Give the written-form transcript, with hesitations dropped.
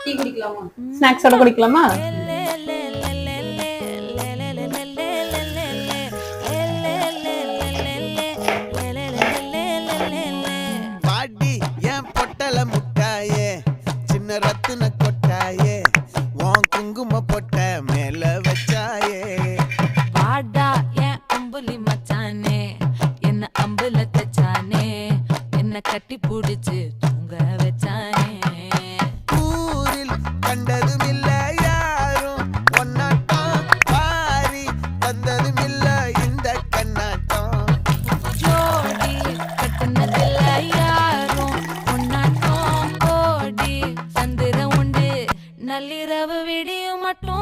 Tea குடிக்கலாமா? ஸ்நாக்ஸோட குடிக்கலாமா? பாடி என் பொட்டல முட்டாயே சின்ன ரத்தின கொட்டாயே உன் குங்கும பொட்ட மேல வச்சாயே வாடா என் அம்புலி மச்சானே என்ன அம்புல தச்சானே என்ன கட்டி புடிச்சு தூங்க வச்சானே ஊரில் கண்டதும் இல்ல யாரும் ஒன்னாட்டம் பாரி வந்ததும் இல்ல இந்த கண்ணாட்டம் ஜோடி கட்டுனதில்ல யாரும் ஒன்னாட்டம் கோடி சந்திர உண்டு நள்ளிரவு விடியும் மட்டும்